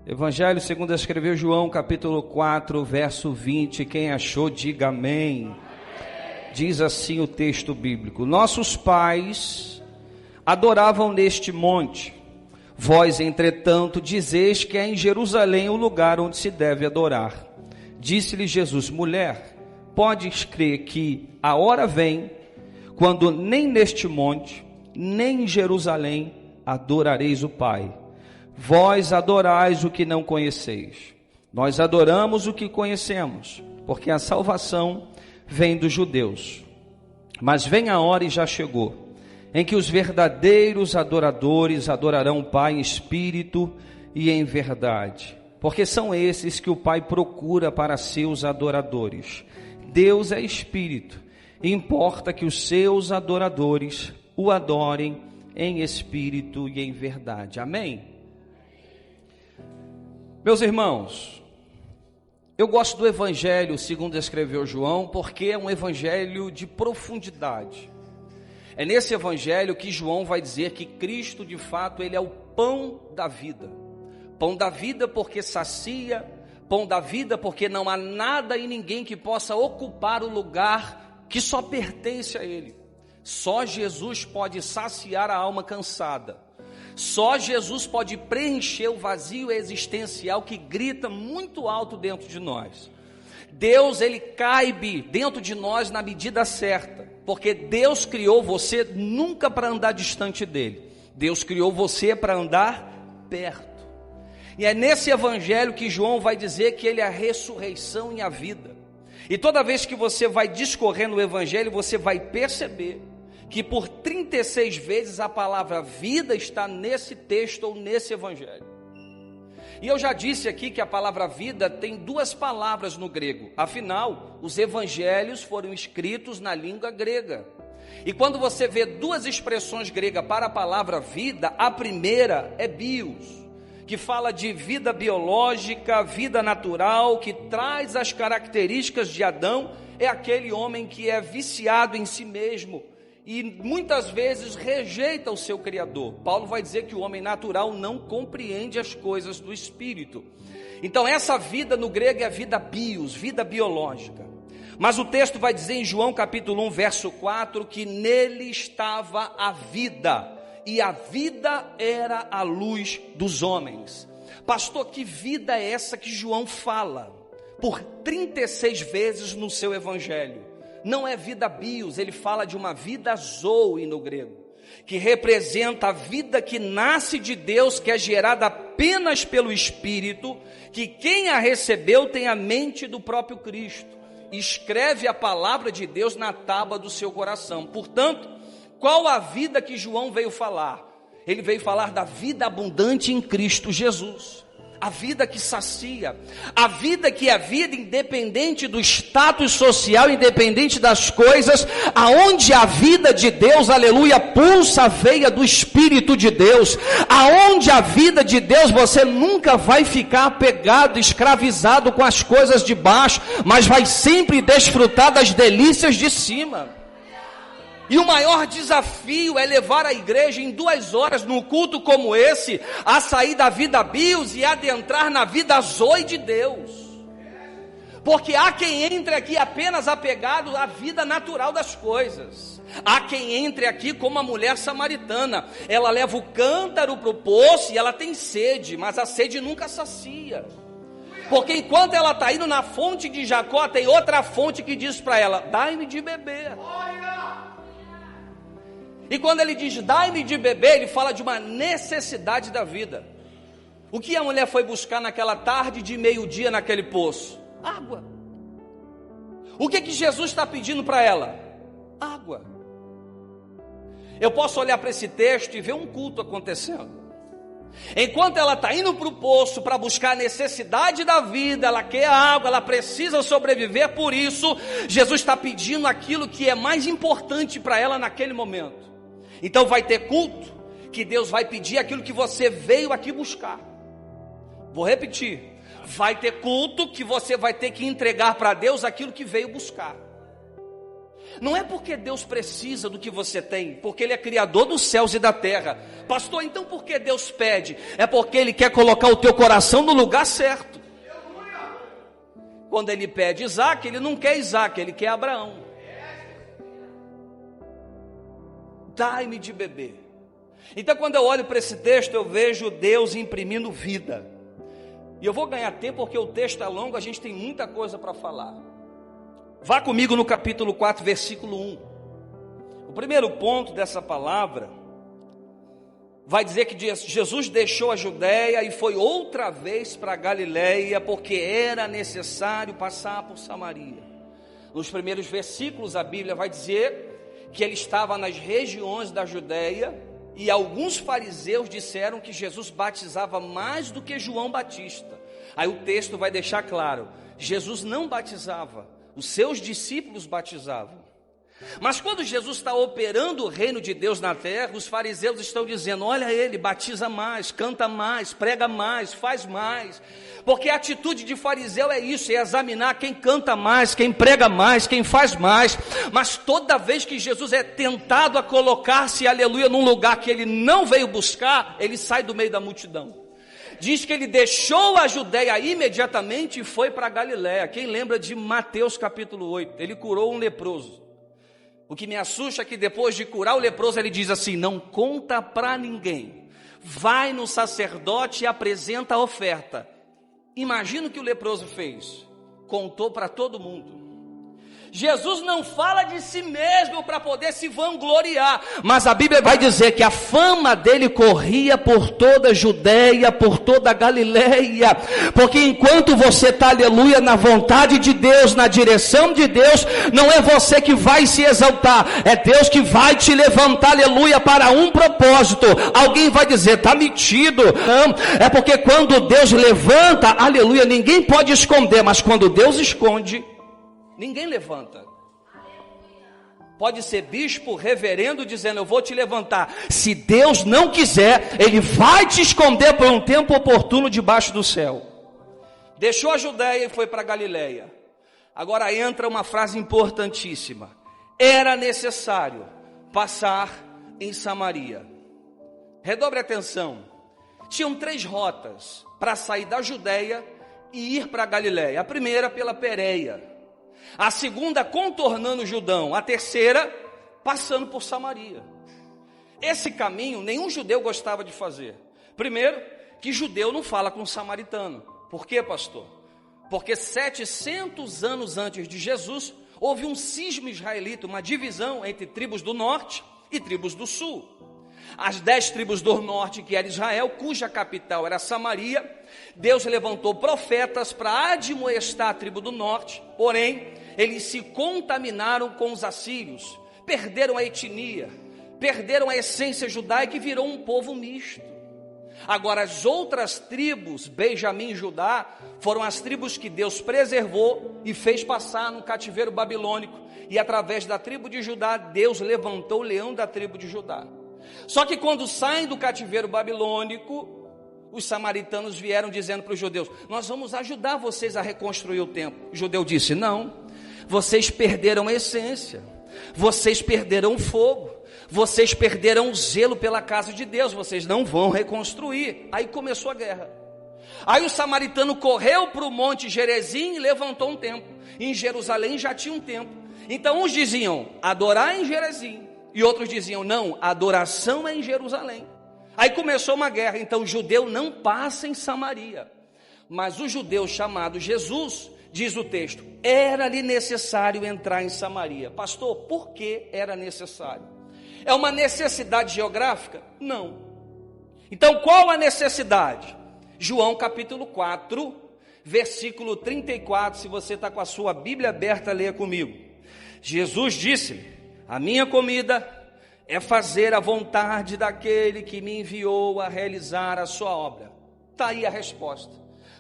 Evangelho segundo escreveu João, capítulo 4, verso 20. Quem achou, diga amém. Diz assim o texto bíblico: nossos pais adoravam neste monte. Vós, entretanto, dizeis que é em Jerusalém o lugar onde se deve adorar. Disse-lhe Jesus: mulher, podes crer que a hora vem, quando nem neste monte, nem em Jerusalém adorareis o Pai. Vós adorais o que não conheceis. Nós adoramos o que conhecemos, porque a salvação vem dos judeus. Mas vem a hora, e já chegou, em que os verdadeiros adoradores adorarão o Pai em espírito e em verdade, porque são esses que o Pai procura para seus adoradores. Deus é espírito, e importa que os seus adoradores o adorem em espírito e em verdade. Amém? Meus irmãos, eu gosto do Evangelho segundo escreveu João, porque é um evangelho de profundidade. É nesse evangelho que João vai dizer que Cristo, de fato, ele é o pão da vida. Pão da vida porque sacia, pão da vida porque não há nada e ninguém que possa ocupar o lugar que só pertence a ele. Só Jesus pode saciar a alma cansada. Só Jesus pode preencher o vazio existencial que grita muito alto dentro de nós. Deus, ele caibe dentro de nós na medida certa, porque Deus criou você nunca para andar distante dele. Deus criou você para andar perto. E é nesse evangelho que João vai dizer que ele é a ressurreição e a vida. E toda vez que você vai discorrendo o evangelho, você vai perceber que por 36 vezes a palavra vida está nesse texto ou nesse evangelho. E eu já disse aqui que a palavra vida tem duas palavras no grego. Afinal, os evangelhos foram escritos na língua grega. E quando você vê duas expressões gregas para a palavra vida, a primeira é bios, que fala de vida biológica, vida natural, que traz as características de Adão. É aquele homem que é viciado em si mesmo e muitas vezes rejeita o seu Criador. Paulo vai dizer que o homem natural não compreende as coisas do Espírito. Então essa vida no grego é vida bios, vida biológica. Mas o texto vai dizer em João capítulo 1, verso 4, que nele estava a vida, e a vida era a luz dos homens. Pastor, que vida é essa que João fala por 36 vezes no seu evangelho? Não é vida bios, ele fala de uma vida zoe no grego, que representa a vida que nasce de Deus, que é gerada apenas pelo Espírito, que quem a recebeu tem a mente do próprio Cristo, escreve a palavra de Deus na tábua do seu coração. Portanto, qual a vida que João veio falar? Ele veio falar da vida abundante em Cristo Jesus. A vida que sacia, a vida que é vida independente do status social, independente das coisas, aonde a vida de Deus, aleluia, pulsa a veia do Espírito de Deus, aonde a vida de Deus, você nunca vai ficar apegado, escravizado com as coisas de baixo, mas vai sempre desfrutar das delícias de cima. E o maior desafio é levar a igreja em 2 horas num culto como esse, a sair da vida bios e adentrar na vida zoe de Deus. Porque há quem entre aqui apenas apegado à vida natural das coisas. Há quem entre aqui como a mulher samaritana. Ela leva o cântaro para o poço e ela tem sede, mas a sede nunca sacia. Porque enquanto ela está indo na fonte de Jacó, tem outra fonte que diz para ela: dai-me de beber. E quando ele diz dai-me de beber, ele fala de uma necessidade da vida. O que a mulher foi buscar naquela tarde de meio-dia naquele poço? Água. O que Jesus está pedindo para ela? Água. Eu posso olhar para esse texto e ver um culto acontecendo. Enquanto ela está indo para o poço para buscar a necessidade da vida, ela quer água, ela precisa sobreviver, por isso Jesus está pedindo aquilo que é mais importante para ela naquele momento. Então vai ter culto que Deus vai pedir aquilo que você veio aqui buscar. Vou repetir, vai ter culto que você vai ter que entregar para Deus aquilo que veio buscar. Não é porque Deus precisa do que você tem, porque Ele é criador dos céus e da terra. Pastor, então por que Deus pede? É porque Ele quer colocar o teu coração no lugar certo. Quando Ele pede Isaac, Ele não quer Isaac, Ele quer Abraão. Dai-me de beber. Então quando eu olho para esse texto, eu vejo Deus imprimindo vida. E eu vou ganhar tempo porque o texto é longo, a gente tem muita coisa para falar. Vá comigo no capítulo 4, versículo 1. O primeiro ponto dessa palavra vai dizer que Jesus deixou a Judéia e foi outra vez para a Galiléia, porque era necessário passar por Samaria. Nos primeiros versículos a Bíblia vai dizer que ele estava nas regiões da Judéia, e alguns fariseus disseram que Jesus batizava mais do que João Batista. Aí o texto vai deixar claro, Jesus não batizava, os seus discípulos batizavam. Mas quando Jesus está operando o reino de Deus na terra, os fariseus estão dizendo, olha ele, batiza mais, canta mais, prega mais, faz mais. Porque a atitude de fariseu é isso, é examinar quem canta mais, quem prega mais, quem faz mais. Mas toda vez que Jesus é tentado a colocar-se, aleluia, num lugar que ele não veio buscar, ele sai do meio da multidão. Diz que ele deixou a Judéia imediatamente e foi para a Galiléia. Quem lembra de Mateus capítulo 8? Ele curou um leproso. O que me assusta é que depois de curar o leproso, ele diz assim, não conta para ninguém. Vai no sacerdote e apresenta a oferta. Imagina o que o leproso fez. Contou para todo mundo. Jesus não fala de si mesmo para poder se vangloriar, mas a Bíblia vai dizer que a fama dele corria por toda a Judéia, por toda a Galileia, porque enquanto você está, aleluia, na vontade de Deus, na direção de Deus, não é você que vai se exaltar, é Deus que vai te levantar, aleluia, para um propósito. Alguém vai dizer, está metido. Não, é porque quando Deus levanta, aleluia, ninguém pode esconder, mas quando Deus esconde, ninguém levanta. Pode ser bispo, reverendo, dizendo, eu vou te levantar. Se Deus não quiser, Ele vai te esconder por um tempo oportuno debaixo do céu. Deixou a Judéia e foi para a Galiléia. Agora entra uma frase importantíssima. Era necessário passar em Samaria. Redobre a atenção. Tinham 3 rotas para sair da Judéia e ir para a Galiléia. A primeira pela Pérea. A segunda contornando o Jordão, a terceira passando por Samaria. Esse caminho nenhum judeu gostava de fazer. Primeiro, que judeu não fala com samaritano. Por quê, pastor? Porque 700 anos antes de Jesus, houve um cisma israelita, uma divisão entre tribos do norte e tribos do sul. As 10 tribos do norte, que era Israel, cuja capital era Samaria, Deus levantou profetas para admoestar a tribo do norte, porém, eles se contaminaram com os assírios, perderam a etnia, perderam a essência judaica e virou um povo misto. Agora, as outras tribos, Benjamim e Judá, foram as tribos que Deus preservou e fez passar no cativeiro babilônico, e através da tribo de Judá, Deus levantou o leão da tribo de Judá. Só que quando saem do cativeiro babilônico, os samaritanos vieram dizendo para os judeus, nós vamos ajudar vocês a reconstruir o templo. O judeu disse, não, vocês perderam a essência, vocês perderam o fogo, vocês perderam o zelo pela casa de Deus, vocês não vão reconstruir. Aí começou a guerra. Aí o samaritano correu para o monte Gerizim e levantou um templo. Em Jerusalém já tinha um templo. Então uns diziam, adorar em Gerizim, e outros diziam, não, a adoração é em Jerusalém. Aí começou uma guerra. Então o judeu não passa em Samaria, mas o judeu chamado Jesus, diz o texto, era-lhe necessário entrar em Samaria. Pastor, por que era necessário? É uma necessidade geográfica? Não. Então qual a necessidade? João capítulo 4, versículo 34, se você está com a sua Bíblia aberta, leia comigo. Jesus disse-lhe, a minha comida é fazer a vontade daquele que me enviou a realizar a sua obra. Está aí a resposta.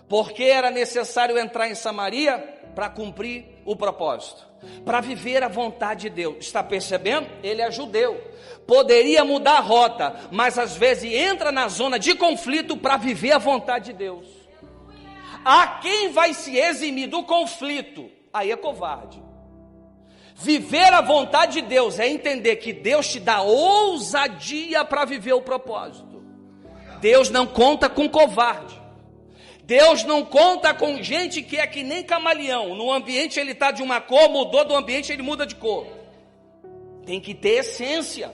Porque era necessário entrar em Samaria? Para cumprir o propósito, para viver a vontade de Deus. Está percebendo? Ele é judeu, poderia mudar a rota, mas às vezes entra na zona de conflito para viver a vontade de Deus. A quem vai se eximir do conflito? Aí é covarde. Viver a vontade de Deus é entender que Deus te dá ousadia para viver o propósito. Deus não conta com covarde. Deus não conta com gente que é que nem camaleão. No ambiente ele está de uma cor, mudou do ambiente, ele muda de cor. Tem que ter essência.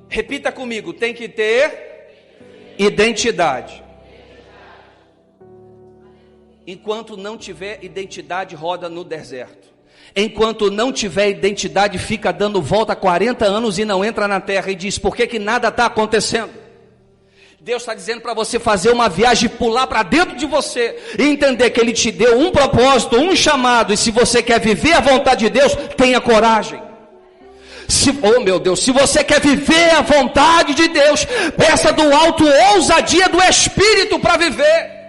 Repita comigo, tem que ter identidade. Enquanto não tiver identidade, roda no deserto. Enquanto não tiver identidade, fica dando volta há 40 anos e não entra na terra e diz, por que nada está acontecendo? Deus está dizendo para você fazer uma viagem, pular para dentro de você e entender que Ele te deu um propósito, um chamado, e se você quer viver a vontade de Deus, tenha coragem. Oh meu Deus, se você quer viver a vontade de Deus, peça do alto ousadia do Espírito para viver.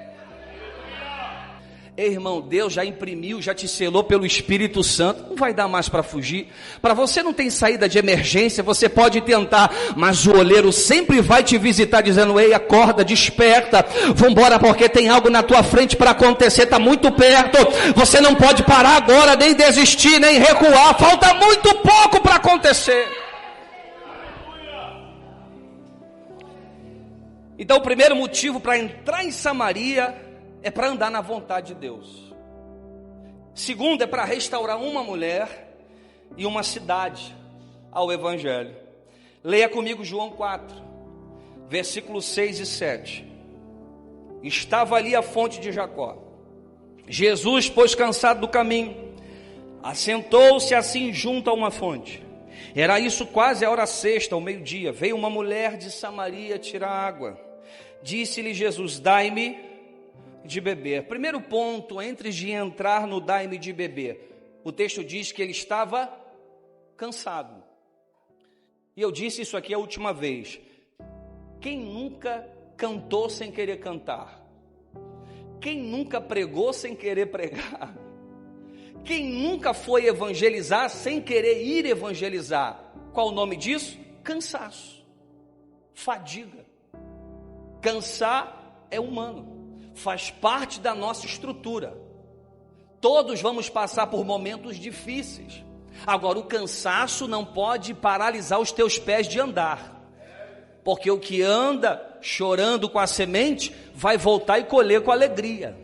Ei, irmão, Deus já imprimiu, já te selou pelo Espírito Santo, não vai dar mais para fugir. Para você não tem saída de emergência, você pode tentar, mas o olheiro sempre vai te visitar dizendo, ei, acorda, desperta, vambora porque tem algo na tua frente para acontecer, está muito perto, você não pode parar agora, nem desistir, nem recuar, falta muito pouco para acontecer. Então o primeiro motivo para entrar em Samaria é para andar na vontade de Deus. Segundo, é para restaurar uma mulher e uma cidade ao Evangelho. Leia comigo João 4, versículos 6 e 7. Estava ali a fonte de Jacó. Jesus, pois cansado do caminho, assentou-se assim junto a uma fonte. Era isso quase a hora sexta, ao meio-dia. Veio uma mulher de Samaria tirar água. Disse-lhe Jesus, dai-me de beber. Primeiro ponto, antes de entrar no dai-me de beber, o texto diz que ele estava cansado. E eu disse isso aqui a última vez. Quem nunca cantou sem querer cantar? Quem nunca pregou sem querer pregar? Quem nunca foi evangelizar sem querer ir evangelizar? Qual o nome disso? Cansaço, fadiga. Cansar é humano. Faz parte da nossa estrutura. Todos vamos passar por momentos difíceis. Agora, o cansaço não pode paralisar os teus pés de andar. Porque o que anda chorando com a semente, vai voltar e colher com alegria.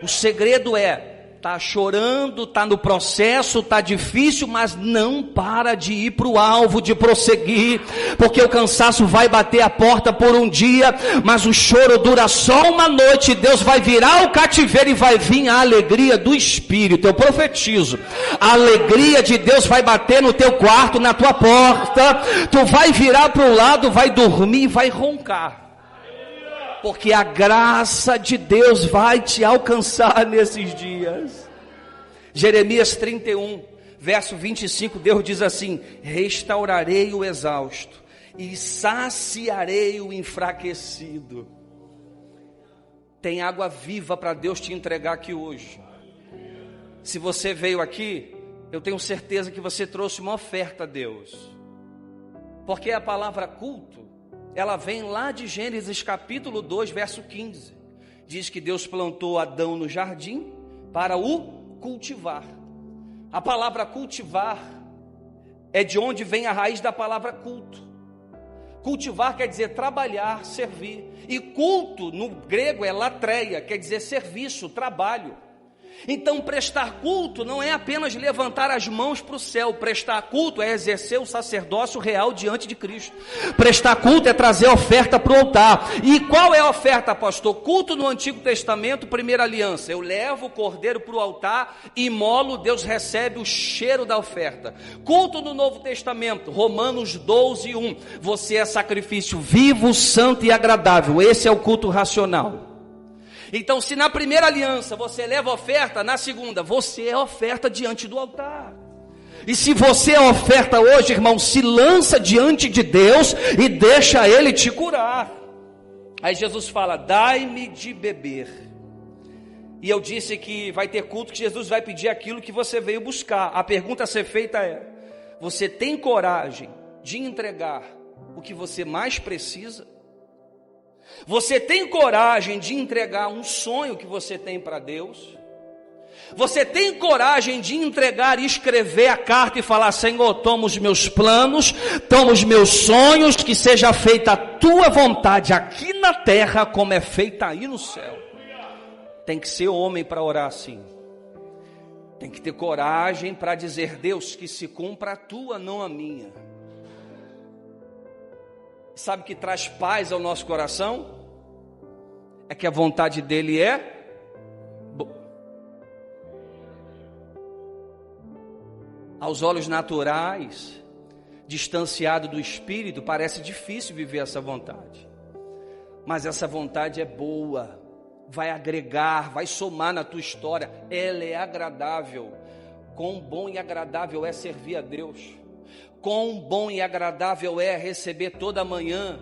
O segredo é, tá chorando, tá no processo, tá difícil, mas não para de ir para o alvo, de prosseguir, porque o cansaço vai bater a porta por um dia, mas o choro dura só uma noite. Deus vai virar o cativeiro e vai vir a alegria do Espírito. Eu profetizo, a alegria de Deus vai bater no teu quarto, na tua porta, tu vai virar para o lado, vai dormir e vai roncar. Porque a graça de Deus vai te alcançar nesses dias. Jeremias 31, verso 25, Deus diz assim, restaurarei o exausto e saciarei o enfraquecido. Tem água viva para Deus te entregar aqui hoje. Se você veio aqui, eu tenho certeza que você trouxe uma oferta a Deus. Porque a palavra culto, ela vem lá de Gênesis capítulo 2, verso 15. Diz que Deus plantou Adão no jardim para o cultivar. A palavra cultivar é de onde vem a raiz da palavra culto. Cultivar quer dizer trabalhar, servir. E culto no grego é latreia, quer dizer serviço, trabalho. Então prestar culto não é apenas levantar as mãos para o céu. Prestar culto é exercer o sacerdócio real diante de Cristo. Prestar culto é trazer a oferta para o altar. E qual é a oferta, pastor? Culto no Antigo Testamento, primeira aliança. Eu levo o cordeiro para o altar, imolo, Deus recebe o cheiro da oferta. Culto no Novo Testamento, Romanos 12, 1. Você é sacrifício vivo, santo e agradável. Esse é o culto racional. Então, se na primeira aliança você leva oferta, na segunda você é oferta diante do altar. E se você é oferta hoje, irmão, se lança diante de Deus e deixa Ele te curar. Aí Jesus fala, dai-me de beber. E eu disse que vai ter culto que Jesus vai pedir aquilo que você veio buscar. A pergunta a ser feita é, você tem coragem de entregar o que você mais precisa? Você tem coragem de entregar um sonho que você tem para Deus? Você tem coragem de entregar e escrever a carta e falar: Senhor, toma os meus planos, toma os meus sonhos, que seja feita a tua vontade aqui na terra como é feita aí no céu. Tem que ser homem para orar assim. Tem que ter coragem para dizer: Deus, que se cumpra a tua, não a minha. Sabe o que traz paz ao nosso coração? É que a vontade dele é aos olhos naturais, distanciado do Espírito, parece difícil viver essa vontade. Mas essa vontade é boa, vai agregar, vai somar na tua história. Ela é agradável. Quão bom e agradável é servir a Deus. Quão bom e agradável é receber toda manhã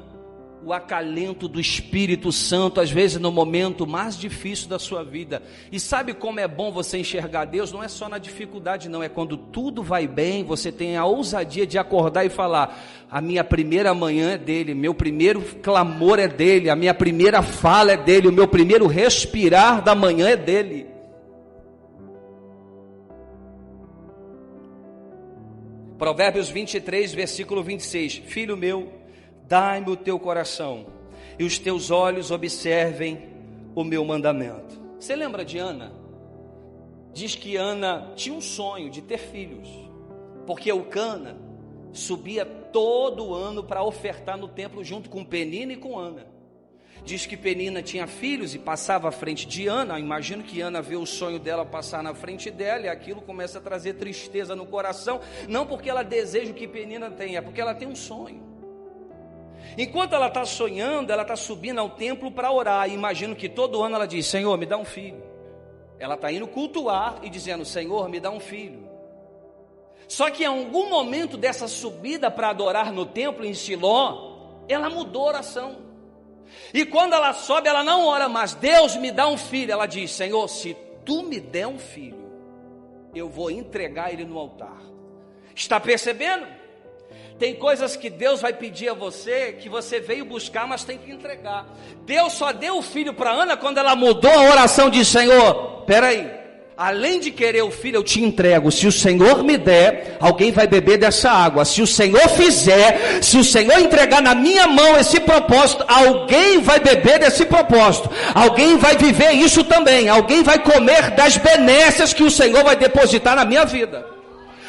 o acalento do Espírito Santo, às vezes no momento mais difícil da sua vida. E sabe como é bom você enxergar Deus? Não é só na dificuldade não, é quando tudo vai bem, você tem a ousadia de acordar e falar: a minha primeira manhã é dele, meu primeiro clamor é dele, a minha primeira fala é dele, o meu primeiro respirar da manhã é dele. Provérbios 23, versículo 26, filho meu, dai-me o teu coração, e os teus olhos observem o meu mandamento. Você lembra de Ana? Diz que Ana tinha um sonho de ter filhos, porque Eucana subia todo ano para ofertar no templo junto com Penina e com Ana. Diz que Penina tinha filhos e passava à frente de Ana. Imagino que Ana vê o sonho dela passar na frente dela, e aquilo começa a trazer tristeza no coração, não porque ela deseja o que Penina tem, é porque ela tem um sonho. Enquanto ela está sonhando, ela está subindo ao templo para orar. E imagino que todo ano ela diz: Senhor, me dá um filho. Ela está indo cultuar e dizendo: Senhor, me dá um filho. Só que em algum momento dessa subida para adorar no templo em Siló, ela mudou a oração. E quando ela sobe, ela não ora mais: Deus, me dá um filho. Ela diz: Senhor, se tu me der um filho, eu vou entregar ele no altar. Está percebendo? Tem coisas que Deus vai pedir a você, que você veio buscar, mas tem que entregar. Deus só deu o filho para Ana quando ela mudou a oração de: Senhor, peraí, além de querer o filho, eu te entrego. Se o Senhor me der, alguém vai beber dessa água. Se o Senhor fizer, se o Senhor entregar na minha mão esse propósito, alguém vai beber desse propósito. Alguém vai viver isso também. Alguém vai comer das benécias que o Senhor vai depositar na minha vida.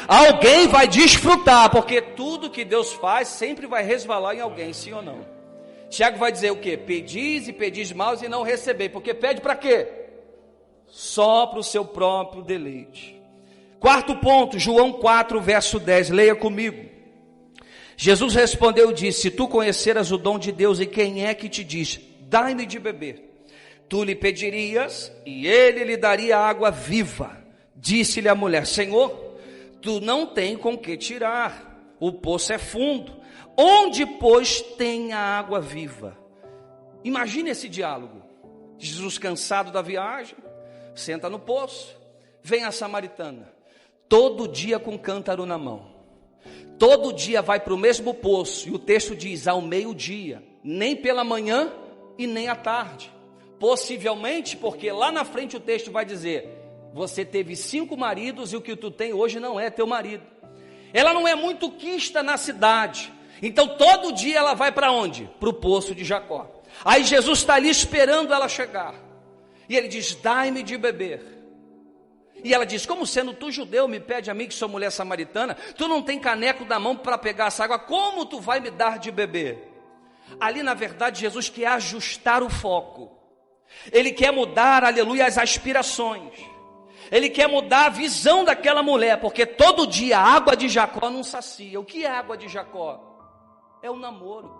Alguém vai desfrutar, porque tudo que Deus faz sempre vai resvalar em alguém, sim ou não? Tiago vai dizer o quê? Pedis e pedis maus e não recebei. Porque pede para quê? Só para o seu próprio deleite. Quarto ponto, João 4, verso 10, leia comigo. Jesus respondeu e disse: se tu conheceras o dom de Deus, e quem é que te diz: dai-me de beber, tu lhe pedirias, e ele lhe daria água viva. Disse-lhe a mulher: Senhor, tu não tem com que tirar, o poço é fundo, onde pois tem a água viva? Imagine esse diálogo. Jesus, cansado da viagem, senta no poço, vem a samaritana, todo dia com cântaro na mão, todo dia vai para o mesmo poço, e o texto diz: ao meio-dia, nem pela manhã e nem à tarde. Possivelmente porque lá na frente o texto vai dizer: você teve 5 maridos e o que tu tem hoje não é teu marido. Ela não é muito quista na cidade, então todo dia ela vai para onde? Para o poço de Jacó. Aí Jesus está ali esperando ela chegar, e ele diz: dai-me de beber. E ela diz: como sendo tu judeu me pede a mim, que sou mulher samaritana? Tu não tem caneco na mão para pegar essa água, como tu vai me dar de beber? Ali na verdade Jesus quer ajustar o foco. Ele quer mudar, aleluia, as aspirações. Ele quer mudar a visão daquela mulher, porque todo dia a água de Jacó não sacia. O que é a água de Jacó? É o namoro.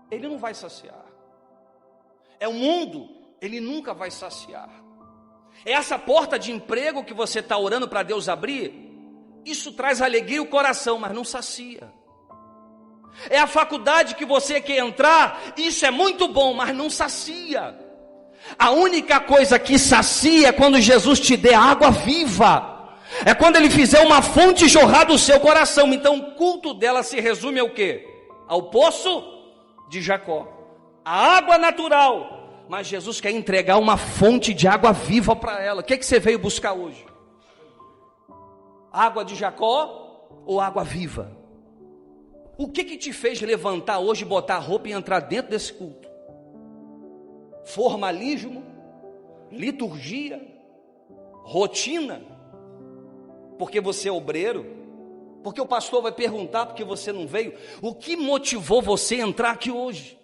Ele não vai saciar. É o mundo, ele nunca vai saciar. É essa porta de emprego que você está orando para Deus abrir, isso traz alegria ao coração, mas não sacia. É a faculdade que você quer entrar, isso é muito bom, mas não sacia. A única coisa que sacia é quando Jesus te der água viva. É quando ele fizer uma fonte jorrar do seu coração. Então o culto dela se resume ao quê? Ao poço de Jacó. A água natural mas Jesus quer entregar uma fonte de água viva para ela. O que você veio buscar hoje? Água de Jacó ou água viva? O que te fez levantar hoje, botar a roupa e entrar dentro desse culto? Formalismo? Liturgia? Rotina? Porque você é obreiro? Porque o pastor vai perguntar porque você não veio? O que motivou você a entrar aqui hoje?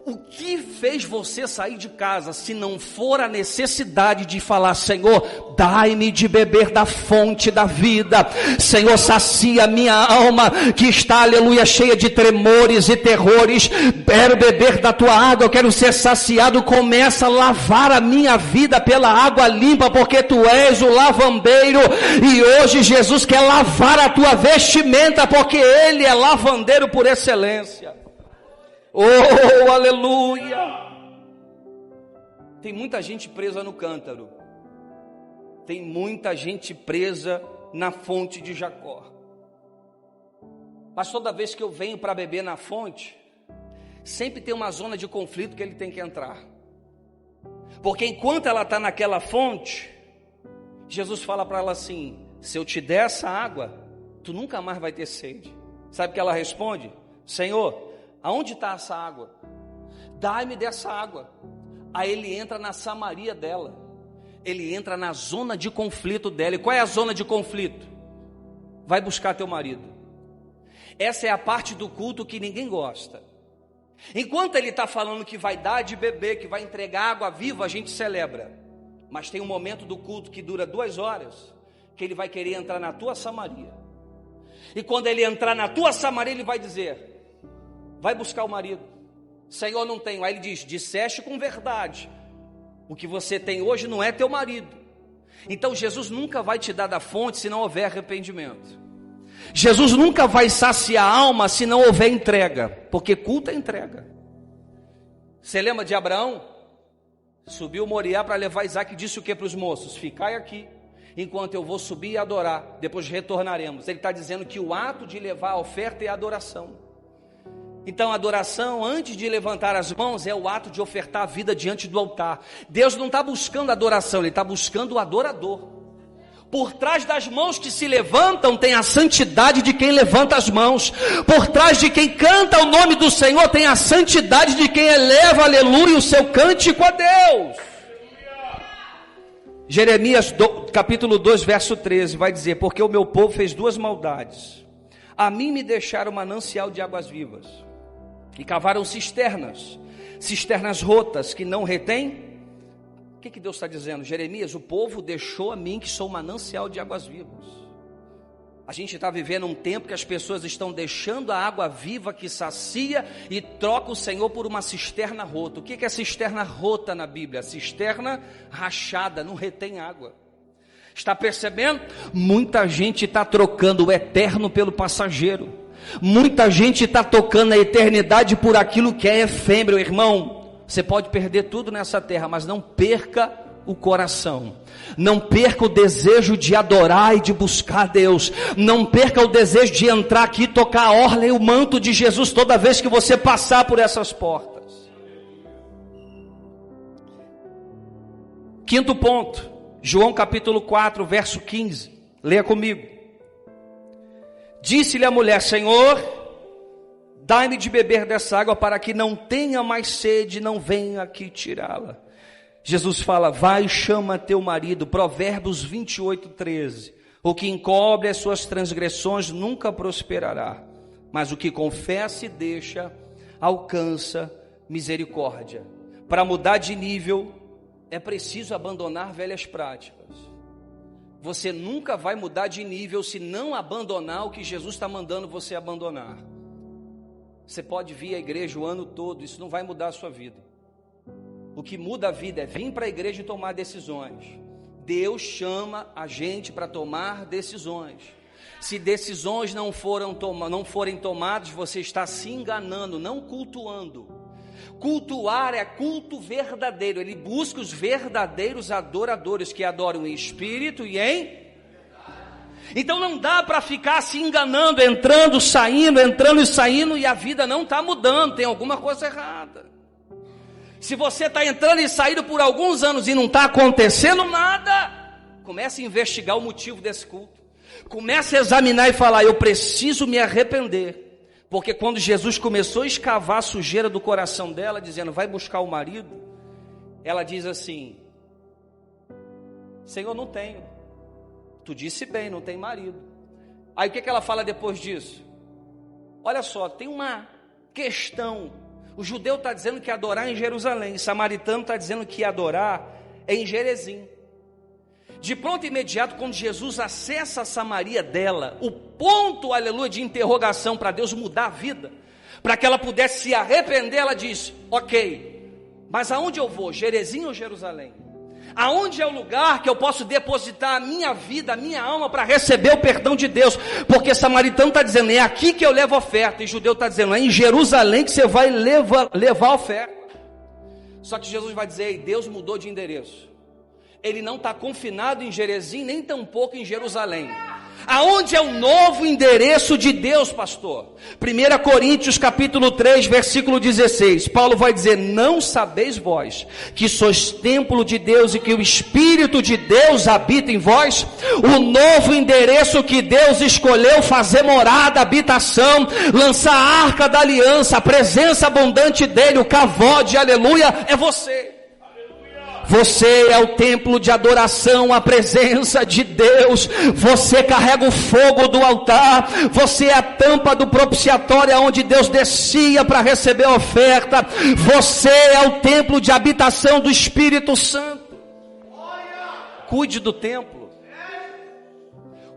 O que fez você sair de casa, se não for a necessidade de falar: Senhor, dai-me de beber da fonte da vida, Senhor, sacia minha alma, que está, aleluia, cheia de tremores e terrores, quero beber da tua água, eu quero ser saciado, começa a lavar a minha vida pela água limpa, porque tu és o lavandeiro, e hoje Jesus quer lavar a tua vestimenta, porque Ele é lavandeiro por excelência. Oh, aleluia! Tem muita gente presa no cântaro. Tem muita gente presa na fonte de Jacó. Mas toda vez que eu venho para beber na fonte, sempre tem uma zona de conflito que ele tem que entrar. Porque enquanto ela está naquela fonte, Jesus fala para ela assim: se eu te der essa água, tu nunca mais vai ter sede. Sabe o que ela responde? Senhor, aonde está essa água? Dai-me dessa água. Aí ele entra na Samaria dela. Ele entra na zona de conflito dela. E qual é a zona de conflito? Vai buscar teu marido. Essa é a parte do culto que ninguém gosta. Enquanto ele está falando que vai dar de beber, que vai entregar água viva, a gente celebra. Mas tem um momento do culto que dura 2 horas, que ele vai querer entrar na tua Samaria. E quando ele entrar na tua Samaria, ele vai dizer: vai buscar o marido. Senhor, não tenho. Aí ele diz: disseste com verdade, o que você tem hoje não é teu marido. Então Jesus nunca vai te dar da fonte se não houver arrependimento. Jesus nunca vai saciar a alma se não houver entrega, porque culto é entrega. Você lembra de Abraão? Subiu Moriá para levar Isaac e disse o que para os moços? Ficai aqui, enquanto eu vou subir e adorar, depois retornaremos. Ele está dizendo que o ato de levar a oferta é a adoração. Então a adoração, antes de levantar as mãos, é o ato de ofertar a vida diante do altar. Deus não está buscando adoração, Ele está buscando o adorador. Por trás das mãos que se levantam tem a santidade de quem levanta as mãos. Por trás de quem canta o nome do Senhor tem a santidade de quem eleva, aleluia, o seu cântico a Deus. Jeremias capítulo 2, verso 13 vai dizer: porque o meu povo fez 2 maldades. A mim me deixaram manancial de águas vivas, e cavaram cisternas rotas que não retêm. O que Deus está dizendo? Jeremias, o povo deixou a mim, que sou manancial de águas vivas. A gente está vivendo um tempo que as pessoas estão deixando a água viva que sacia e troca o Senhor por uma cisterna rota. O que é cisterna rota na Bíblia? Cisterna rachada, não retém água. Está percebendo? Muita gente está trocando o eterno pelo passageiro. Muita gente está tocando a eternidade por aquilo que é efêmero. Irmão, você pode perder tudo nessa terra, mas não perca o coração. Não perca o desejo de adorar e de buscar Deus. Não perca o desejo de entrar aqui e tocar a orla e o manto de Jesus toda vez que você passar por essas portas. 5º ponto, João capítulo 4, verso 15. Leia comigo. Disse-lhe a mulher: Senhor, dai-me de beber dessa água para que não tenha mais sede, não venha aqui tirá-la. Jesus fala: vai, chama teu marido. Provérbios 28, 13. O que encobre as suas transgressões nunca prosperará, mas o que confessa e deixa alcança misericórdia. Para mudar de nível é preciso abandonar velhas práticas. Você nunca vai mudar de nível se não abandonar o que Jesus está mandando você abandonar. Você pode vir à igreja o ano todo, isso não vai mudar a sua vida. O que muda a vida é vir para a igreja e tomar decisões. Deus chama a gente para tomar decisões. Se decisões não forem tomadas, você está se enganando, não cultuando. Cultuar é culto verdadeiro. Ele busca os verdadeiros adoradores que adoram em espírito e em... Então não dá para ficar se enganando, entrando e saindo, e a vida não está mudando, tem alguma coisa errada. Se você está entrando e saindo por alguns anos e não está acontecendo nada, comece a investigar o motivo desse culto. Comece a examinar e falar: eu preciso me arrepender. Porque quando Jesus começou a escavar a sujeira do coração dela, dizendo: vai buscar o marido, ela diz assim: Senhor, não tenho. Tu disse bem, não tem marido. Aí o que ela fala depois disso? Olha só, tem uma questão. O judeu está dizendo que ia adorar em Jerusalém, o samaritano está dizendo que ia adorar em Gerezim. De pronto e imediato, quando Jesus acessa a Samaria dela, o ponto, aleluia, de interrogação para Deus mudar a vida, para que ela pudesse se arrepender, ela diz: ok, mas aonde eu vou, Gerezim ou Jerusalém? Aonde é o lugar que eu posso depositar a minha vida, a minha alma, para receber o perdão de Deus? Porque samaritano está dizendo: é aqui que eu levo a oferta, e judeu está dizendo: é em Jerusalém que você vai levar a oferta. Só que Jesus vai dizer: Deus mudou de endereço. Ele não está confinado em Gerezim, nem tampouco em Jerusalém. Aonde é o novo endereço de Deus, pastor? 1 Coríntios capítulo 3, versículo 16, Paulo vai dizer: não sabeis vós que sois templo de Deus e que o Espírito de Deus habita em vós? O novo endereço que Deus escolheu fazer morada, habitação, lançar a arca da aliança, a presença abundante dele, o cavode, aleluia, é você. Você é o templo de adoração, a presença de Deus. Você carrega o fogo do altar. Você é a tampa do propiciatório onde Deus descia para receber a oferta. Você é o templo de habitação do Espírito Santo. Cuide do templo.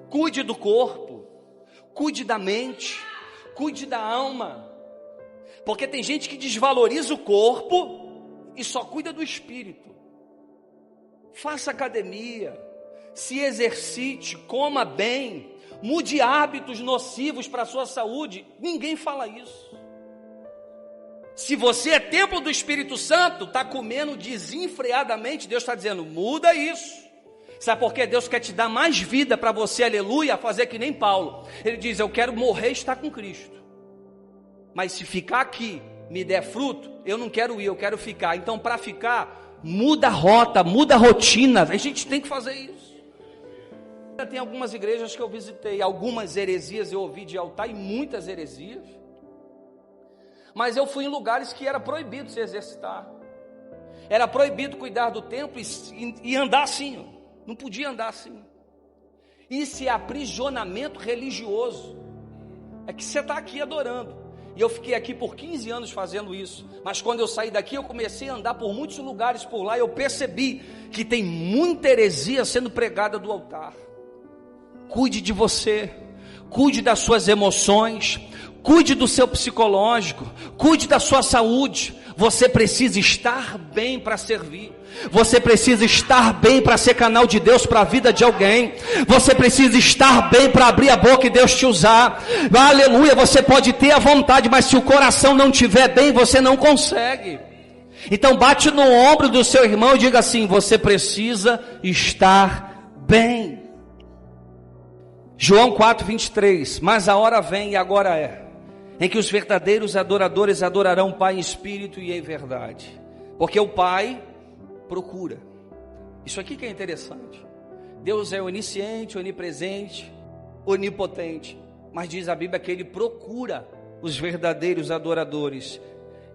Cuide do corpo. Cuide da mente. Cuide da alma. Porque tem gente que desvaloriza o corpo e só cuida do espírito. Faça academia, se exercite, coma bem, mude hábitos nocivos para a sua saúde. Ninguém fala isso. Se você é templo do Espírito Santo, está comendo desenfreadamente, Deus está dizendo: muda isso. Sabe por quê? Deus quer te dar mais vida para você, aleluia, fazer que nem Paulo. Ele diz: eu quero morrer e estar com Cristo. Mas se ficar aqui, me der fruto, eu não quero ir, eu quero ficar. Então, para ficar, muda a rota, muda a rotina. A gente tem que fazer isso. Tem algumas igrejas que eu visitei, algumas heresias eu ouvi de altar, e muitas heresias. Mas eu fui em lugares que era proibido se exercitar. Era proibido cuidar do templo e andar assim, ó. Não podia andar assim. Isso é aprisionamento religioso. É que você está aqui adorando. E eu fiquei aqui por 15 anos fazendo isso. Mas quando eu saí daqui, eu comecei a andar por muitos lugares por lá, e eu percebi que tem muita heresia sendo pregada do altar. Cuide de você, cuide das suas emoções, cuide do seu psicológico, cuide da sua saúde. Você precisa estar bem para servir. Você precisa estar bem para ser canal de Deus para a vida de alguém. Você precisa estar bem para abrir a boca e Deus te usar. Aleluia, você pode ter a vontade, mas se o coração não estiver bem, você não consegue. Então bate no ombro do seu irmão e diga assim: você precisa estar bem. João 4:23, mas a hora vem, e agora é, em que os verdadeiros adoradores adorarão o Pai em espírito e em verdade. Porque o Pai procura. Isso aqui que é interessante. Deus é onisciente, onipresente, onipotente. Mas diz a Bíblia que Ele procura os verdadeiros adoradores.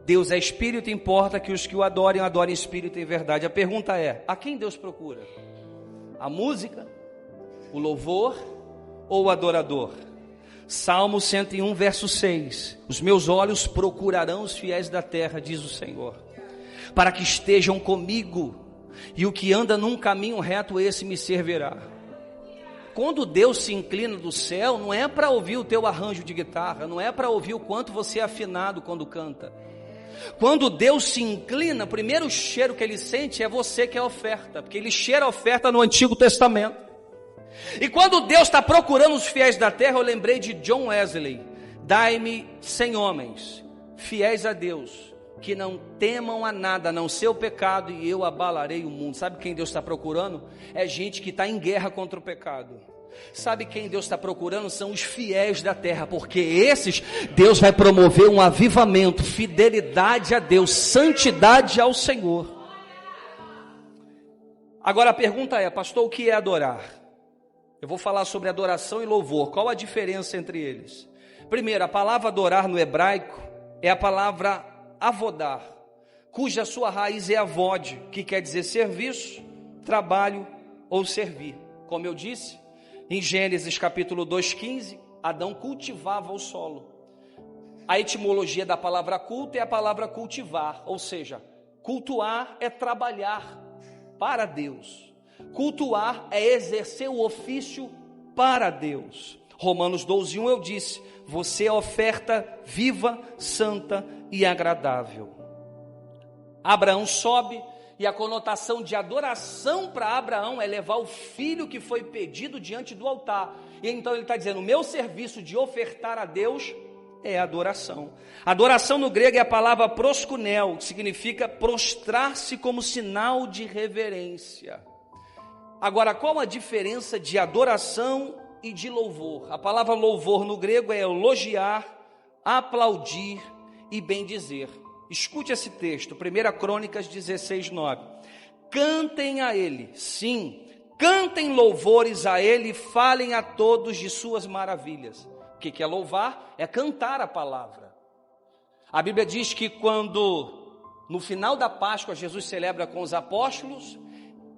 Deus é espírito, importa que os que o adorem, adorem espírito e verdade. A pergunta é: a quem Deus procura? A música? O louvor? Ou o adorador? Salmo 101, verso 6. Os meus olhos procurarão os fiéis da terra, diz o Senhor, para que estejam comigo, e o que anda num caminho reto, esse me servirá. Quando Deus se inclina do céu, não é para ouvir o teu arranjo de guitarra, não é para ouvir o quanto você é afinado quando canta. Quando Deus se inclina, o primeiro cheiro que Ele sente é você que é a oferta, porque Ele cheira a oferta no Antigo Testamento. E quando Deus está procurando os fiéis da terra, eu lembrei de John Wesley: dai-me 100 homens, fiéis a Deus, que não temam a nada, a não ser o pecado, e eu abalarei o mundo. Sabe quem Deus está procurando? É gente que está em guerra contra o pecado. Sabe quem Deus está procurando? São os fiéis da terra, porque esses, Deus vai promover um avivamento, fidelidade a Deus, santidade ao Senhor. Agora a pergunta é, pastor, o que é adorar? Eu vou falar sobre adoração e louvor, qual a diferença entre eles? Primeiro, a palavra adorar no hebraico é a palavra avodar, cuja sua raiz é avod, que quer dizer serviço, trabalho ou servir. Como eu disse, em Gênesis capítulo 2:15, Adão cultivava o solo. A etimologia da palavra culto é a palavra cultivar, ou seja, cultuar é trabalhar para Deus. Cultuar é exercer o ofício para Deus. Romanos 12:1 eu disse, você é oferta viva, santa e agradável. Abraão sobe, e a conotação de adoração para Abraão é levar o filho que foi pedido diante do altar. E então ele está dizendo, o meu serviço de ofertar a Deus é adoração. Adoração no grego é a palavra proskunel, que significa prostrar-se como sinal de reverência. Agora, qual a diferença de adoração e de louvor? A palavra louvor no grego é elogiar, aplaudir e bendizer. Escute esse texto, 1 Crônicas 16:9. Cantem a ele, sim, cantem louvores a ele, falem a todos de suas maravilhas. O que é louvar? É cantar a palavra. A Bíblia diz que quando, no final da Páscoa, Jesus celebra com os apóstolos,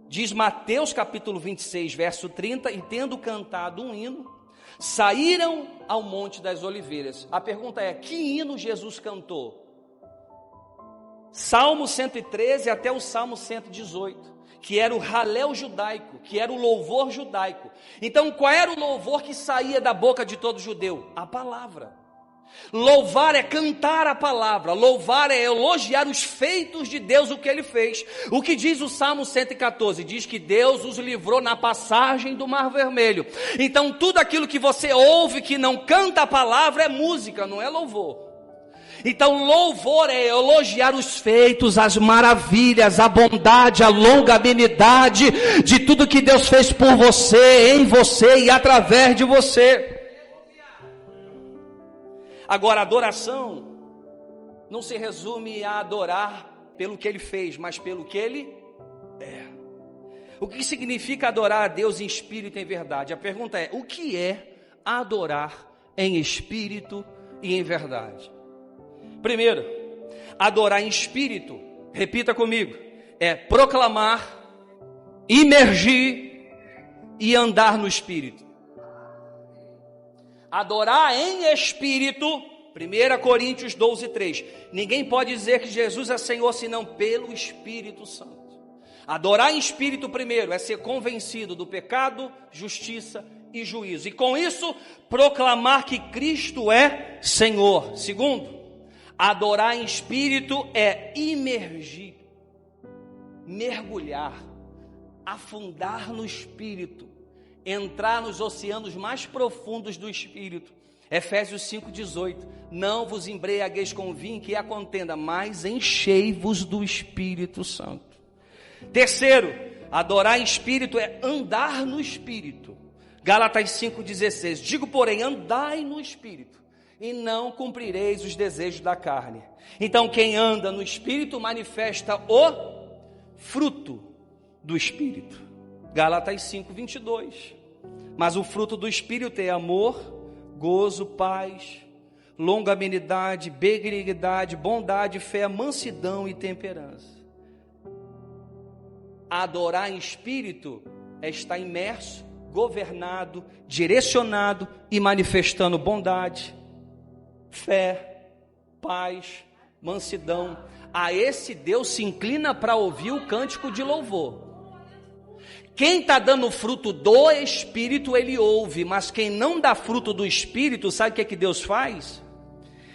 diz Mateus capítulo 26, verso 30, e tendo cantado um hino, saíram ao Monte das Oliveiras. A pergunta é, que hino Jesus cantou? Salmo 113 até o Salmo 118, que era o Halel judaico, que era o louvor judaico. Então, qual era o louvor que saía da boca de todo judeu? A palavra. Louvar é cantar a palavra, louvar é elogiar os feitos de Deus, o que Ele fez. O que diz o Salmo 114? Diz que Deus os livrou na passagem do Mar Vermelho. Então, tudo aquilo que você ouve que não canta a palavra é música, não é louvor. Então louvor é elogiar os feitos, as maravilhas, a bondade, a longanimidade de tudo que Deus fez por você, em você e através de você. Agora, adoração não se resume a adorar pelo que Ele fez, mas pelo que Ele é. O que significa adorar a Deus em espírito e em verdade? A pergunta é, o que é adorar em espírito e em verdade? Primeiro, adorar em espírito, repita comigo, é proclamar, imergir e andar no espírito. Adorar em espírito, 1 Coríntios 12:3. Ninguém pode dizer que Jesus é Senhor senão pelo Espírito Santo. Adorar em espírito primeiro é ser convencido do pecado, justiça e juízo. E com isso, proclamar que Cristo é Senhor. Segundo, adorar em espírito é imergir, mergulhar, afundar no espírito, entrar nos oceanos mais profundos do espírito. Efésios 5:18. Não vos embriagueis com vinho, que é a contenda, mas enchei-vos do Espírito Santo. Terceiro, adorar em espírito é andar no espírito. Gálatas 5:16. Digo, porém, andai no espírito, e não cumprireis os desejos da carne. Então, quem anda no Espírito manifesta o fruto do Espírito. Gálatas 5:22. Mas o fruto do Espírito é amor, gozo, paz, longanimidade, benignidade, bondade, fé, mansidão e temperança. Adorar em Espírito é estar imerso, governado, direcionado e manifestando bondade, fé, paz, mansidão. A esse Deus se inclina para ouvir o cântico de louvor. Quem está dando fruto do Espírito, ele ouve, mas quem não dá fruto do Espírito, sabe o que é que Deus faz?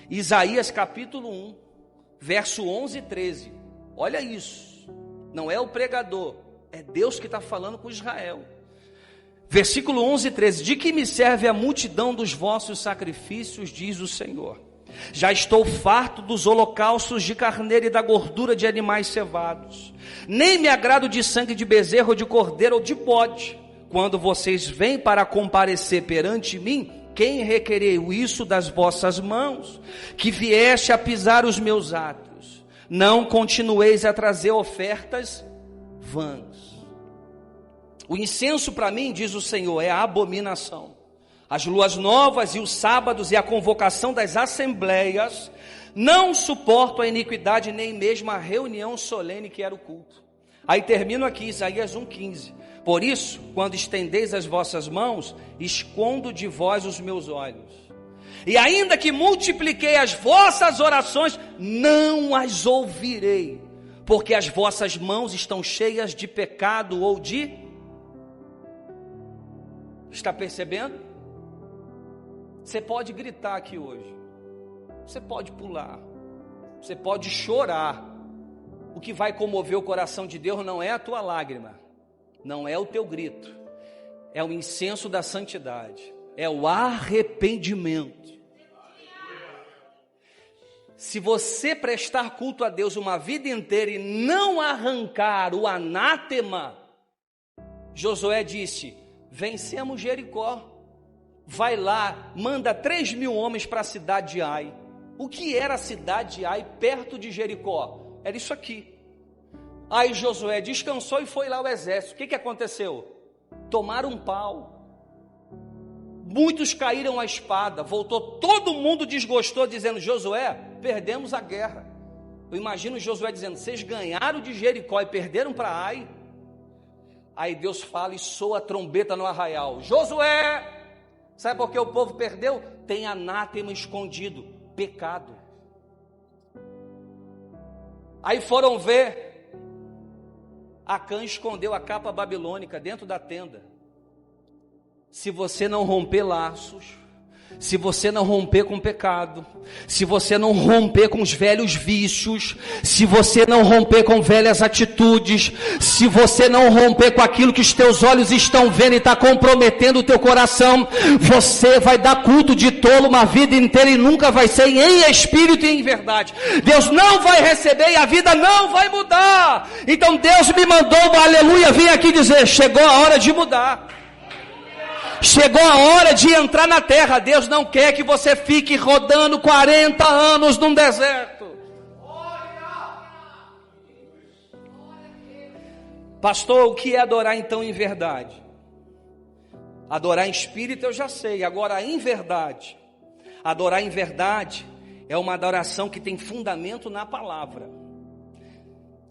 Isaías capítulo 1, verso 11 e 13. Olha isso, não é o pregador, é Deus que está falando com Israel. Versículo 11 e 13. De que me serve a multidão dos vossos sacrifícios, diz o Senhor. Já estou farto dos holocaustos de carneiro e da gordura de animais cevados. Nem me agrado de sangue de bezerro, ou de cordeiro, ou de bode. quando vocês vêm para comparecer perante mim, quem requereu isso das vossas mãos? Que vieste a pisar os meus atos. Não continueis a trazer ofertas vãs. O incenso para mim, diz o Senhor, é a abominação. As luas novas e os sábados e a convocação das assembleias não suportam a iniquidade, nem mesmo a reunião solene que era o culto. Aí termino aqui, Isaías 1,15. Por isso, quando estendeis as vossas mãos, escondo de vós os meus olhos. E ainda que multipliquei as vossas orações, não as ouvirei, porque as vossas mãos estão cheias de pecado ou de... Está percebendo? Você pode gritar aqui hoje, você pode pular, você pode chorar. O que vai comover o coração de Deus não é a tua lágrima, não é o teu grito, é o incenso da santidade, é o arrependimento. Se você prestar culto a Deus uma vida inteira e não arrancar o anátema, Josué disse, vencemos Jericó, vai lá, manda 3.000 homens para a cidade de Ai. O que era a cidade de Ai perto de Jericó? Era isso aqui. Aí Josué descansou e foi lá o exército. O que aconteceu? Tomaram um pau. Muitos caíram à espada. Voltou, todo mundo desgostou, dizendo, Josué, perdemos a guerra. Eu imagino Josué dizendo, vocês ganharam de Jericó e perderam para Ai. Aí Deus fala e soa a trombeta no arraial. Josué, sabe por que o povo perdeu? Tem anátema escondido, pecado. Aí foram ver, Acã escondeu a capa babilônica dentro da tenda. Se você não romper laços, se você não romper com o pecado, se você não romper com os velhos vícios, se você não romper com velhas atitudes, se você não romper com aquilo que os teus olhos estão vendo e está comprometendo o teu coração, você vai dar culto de tolo uma vida inteira e nunca vai ser em espírito e em verdade. Deus não vai receber e a vida não vai mudar. Então Deus me mandou, aleluia, vim aqui dizer, chegou a hora de mudar. Chegou a hora de entrar na terra. Deus não quer que você fique rodando 40 anos num deserto. Pastor, o que é adorar então em verdade? Adorar em espírito eu já sei. Agora em verdade. Adorar em verdade é uma adoração que tem fundamento na palavra.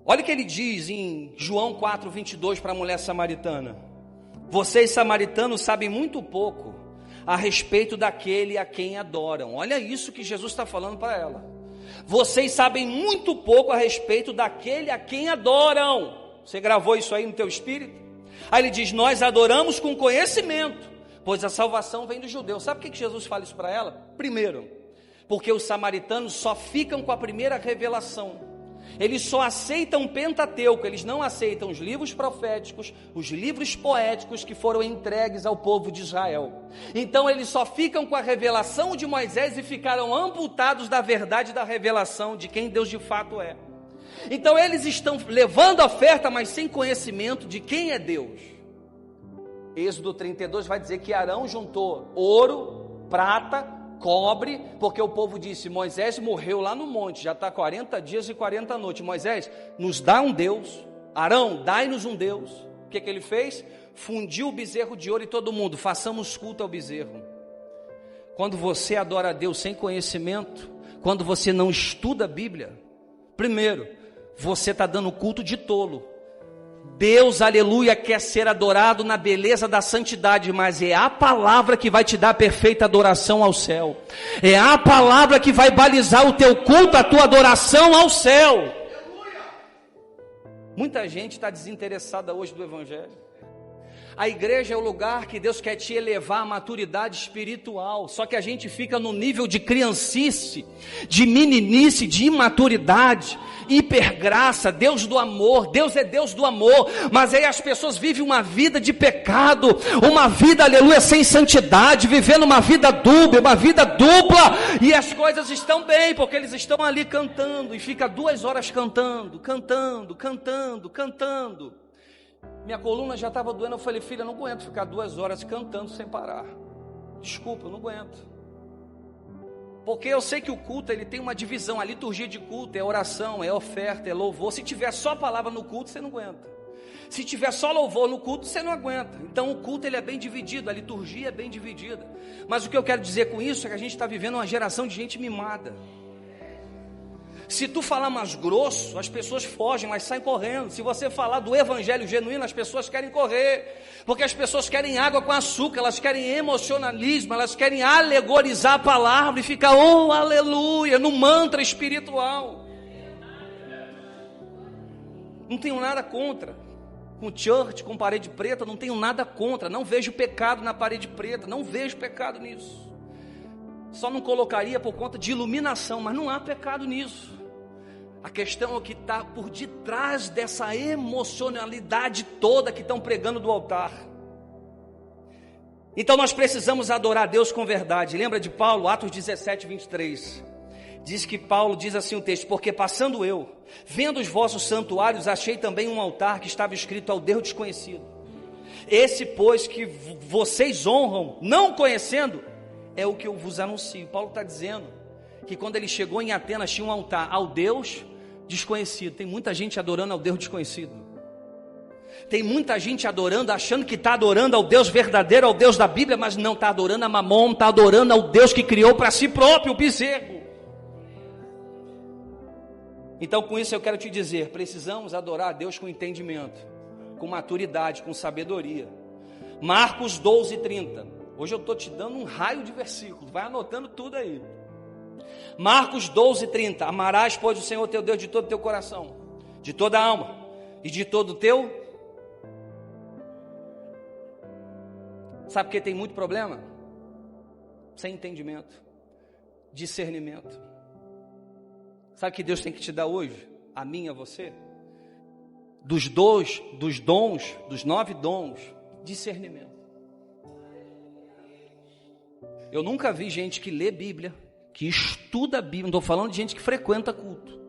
Olha o que ele diz em João 4:22 para a mulher samaritana. Vocês samaritanos sabem muito pouco a respeito daquele a quem adoram. Olha isso que Jesus está falando para ela. Vocês sabem muito pouco a respeito daquele a quem adoram. Você gravou isso aí no teu espírito? Aí ele diz, nós adoramos com conhecimento, pois a salvação vem dos judeus. Sabe por que Jesus fala isso para ela? Primeiro, porque os samaritanos só ficam com a primeira revelação. Eles só aceitam o Pentateuco, eles não aceitam os livros proféticos, os livros poéticos que foram entregues ao povo de Israel. Então eles só ficam com a revelação de Moisés e ficaram amputados da verdade da revelação de quem Deus de fato é. Então eles estão levando a oferta, mas sem conhecimento de quem é Deus. Êxodo 32 vai dizer que Arão juntou ouro, prata, cobre, porque o povo disse, Moisés morreu lá no monte, já está 40 dias e 40 noites, Moisés, nos dá um Deus, Arão, dai-nos um Deus. O que ele fez? Fundiu o bezerro de ouro e todo mundo, façamos culto ao bezerro. Quando você adora a Deus sem conhecimento, quando você não estuda a Bíblia, primeiro, você está dando culto de tolo. Deus, aleluia, quer ser adorado na beleza da santidade, mas é a palavra que vai te dar perfeita adoração ao céu. É a palavra que vai balizar o teu culto, a tua adoração ao céu. Muita gente está desinteressada hoje do Evangelho. A igreja é o lugar que Deus quer te elevar à maturidade espiritual, só que a gente fica no nível de criancice, de meninice, de imaturidade, hipergraça, Deus do amor, Deus é Deus do amor, mas aí as pessoas vivem uma vida de pecado, uma vida, aleluia, sem santidade, vivendo uma vida dúbia, uma vida dupla, e as coisas estão bem, porque eles estão ali cantando, e fica 2 horas cantando. Minha coluna já estava doendo, eu falei, filha, eu não aguento ficar 2 horas cantando sem parar. Desculpa, eu não aguento. Porque eu sei que o culto, ele tem uma divisão, a liturgia de culto é oração, é oferta, é louvor. Se tiver só palavra no culto, você não aguenta. Se tiver só louvor no culto, você não aguenta. Então o culto, ele é bem dividido, a liturgia é bem dividida. Mas o que eu quero dizer com isso é que a gente está vivendo uma geração de gente mimada. Se tu falar mais grosso, as pessoas fogem, elas saem correndo. Se você falar do evangelho genuíno, as pessoas querem correr. Porque as pessoas querem água com açúcar, elas querem emocionalismo, elas querem alegorizar a palavra e ficar, oh, aleluia, no mantra espiritual. Não tenho nada contra. Com church, com parede preta, não tenho nada contra. Não vejo pecado na parede preta, não vejo pecado nisso. Só não colocaria por conta de iluminação, mas não há pecado nisso. A questão é o que está por detrás dessa emocionalidade toda que estão pregando do altar. Então nós precisamos adorar a Deus com verdade. Lembra de Paulo, Atos 17, 23. Diz que Paulo diz assim o texto: porque passando eu, vendo os vossos santuários, achei também um altar que estava escrito ao Deus desconhecido. Esse, pois, que vocês honram, não conhecendo, é o que eu vos anuncio. Paulo está dizendo que quando ele chegou em Atenas tinha um altar ao Deus desconhecido. Tem muita gente adorando ao Deus desconhecido. Tem muita gente adorando, achando que está adorando ao Deus verdadeiro, ao Deus da Bíblia, mas não está adorando a Mamon, está adorando ao Deus que criou para si próprio o bezerro. Então com isso eu quero te dizer, precisamos adorar a Deus com entendimento, com maturidade, com sabedoria. Marcos 12, 30. Hoje eu estou te dando um raio de versículos, vai anotando tudo aí. Marcos 12, 30. Amarás, pois, o Senhor teu Deus de todo o teu coração, de toda a alma e de todo o teu... Sabe por que tem muito problema? Sem entendimento, discernimento. Sabe o que Deus tem que te dar hoje? A mim e a você? Dos dons, dos 9 dons, discernimento. Eu nunca vi gente que lê Bíblia, que estuda a Bíblia, não estou falando de gente que frequenta culto,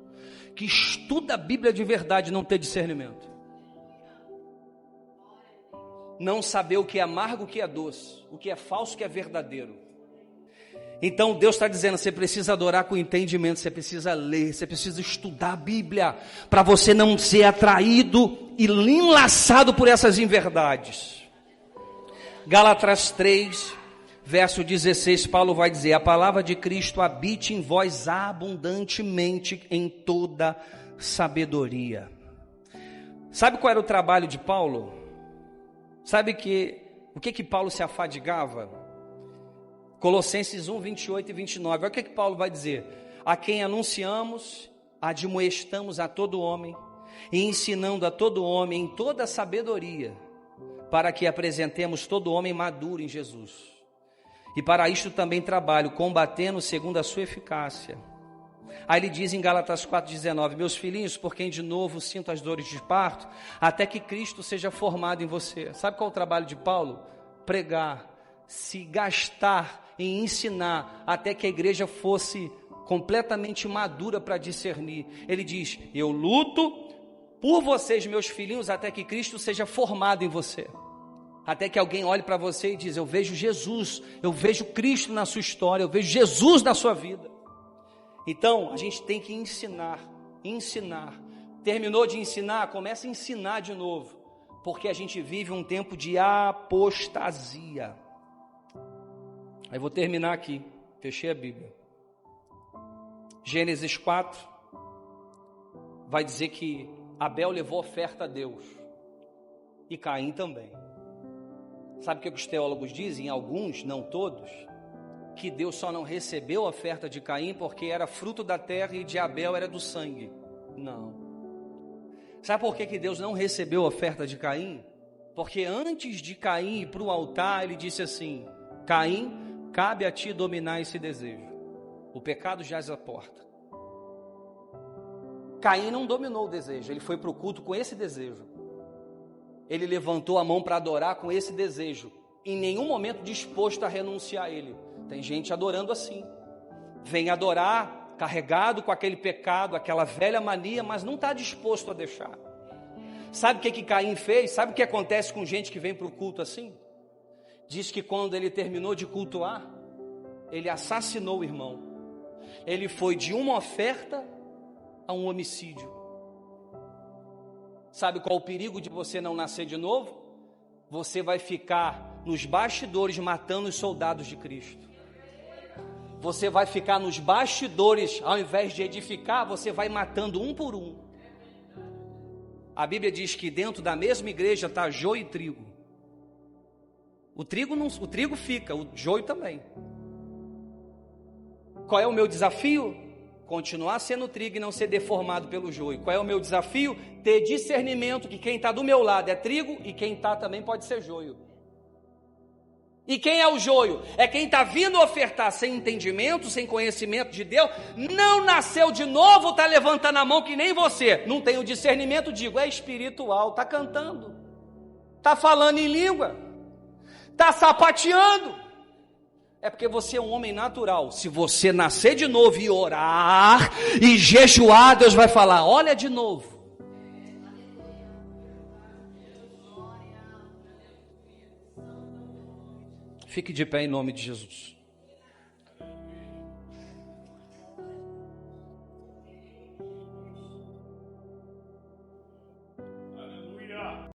que estuda a Bíblia de verdade e não ter discernimento. Não saber o que é amargo, o que é doce, o que é falso, o que é verdadeiro. Então Deus está dizendo, você precisa adorar com entendimento, você precisa ler, você precisa estudar a Bíblia, para você não ser atraído e enlaçado por essas inverdades. Gálatas 3, verso 16, Paulo vai dizer, a palavra de Cristo habite em vós abundantemente em toda sabedoria. Sabe qual era o trabalho de Paulo? Sabe o que Paulo se afadigava? Colossenses 1, 28 e 29, olha o que Paulo vai dizer, a quem anunciamos, admoestamos a todo homem, e ensinando a todo homem em toda sabedoria, para que apresentemos todo homem maduro em Jesus. E para isto também trabalho, combatendo segundo a sua eficácia. Aí ele diz em Gálatas 4,19, meus filhinhos, por quem de novo sinto as dores de parto, até que Cristo seja formado em você. Sabe qual é o trabalho de Paulo? Pregar, se gastar em ensinar, até que a igreja fosse completamente madura para discernir. Ele diz, eu luto por vocês, meus filhinhos, até que Cristo seja formado em você. Até que alguém olhe para você e diz, eu vejo Jesus, eu vejo Cristo na sua história, eu vejo Jesus na sua vida. Então, a gente tem que ensinar. Terminou de ensinar, começa a ensinar de novo. Porque a gente vive um tempo de apostasia. Aí vou terminar aqui, fechei a Bíblia. Gênesis 4, vai dizer que Abel levou oferta a Deus. E Caim também. Sabe o que os teólogos dizem? Alguns, não todos, que Deus só não recebeu a oferta de Caim porque era fruto da terra e de Abel era do sangue. Não. Sabe por que Deus não recebeu a oferta de Caim? Porque antes de Caim ir para o altar, ele disse assim, Caim, cabe a ti dominar esse desejo. O pecado jaz à porta. Caim não dominou o desejo, ele foi para o culto com esse desejo. Ele levantou a mão para adorar com esse desejo, em nenhum momento disposto a renunciar a ele. Tem gente adorando assim, vem adorar carregado com aquele pecado, aquela velha mania, mas não está disposto a deixar. Sabe o que Caim fez? Sabe o que acontece com gente que vem para o culto assim? Diz que quando ele terminou de cultuar, ele assassinou o irmão. Ele foi de uma oferta a um homicídio. Sabe qual o perigo de você não nascer de novo? Você vai ficar nos bastidores matando os soldados de Cristo. Você vai ficar nos bastidores, ao invés de edificar, você vai matando um por um. A Bíblia diz que dentro da mesma igreja está joio e trigo. O trigo fica, o joio também. Qual é o meu desafio? Continuar sendo trigo e não ser deformado pelo joio. Qual é o meu desafio? Ter discernimento que quem está do meu lado é trigo e quem está também pode ser joio. E quem é o joio? É quem está vindo ofertar sem entendimento, sem conhecimento de Deus, não nasceu de novo, está levantando a mão que nem você. Não tem o discernimento, digo, é espiritual, está cantando, está falando em língua, está sapateando. É porque você é um homem natural. Se você nascer de novo e orar e jejuar, Deus vai falar, olha de novo. Fique de pé em nome de Jesus.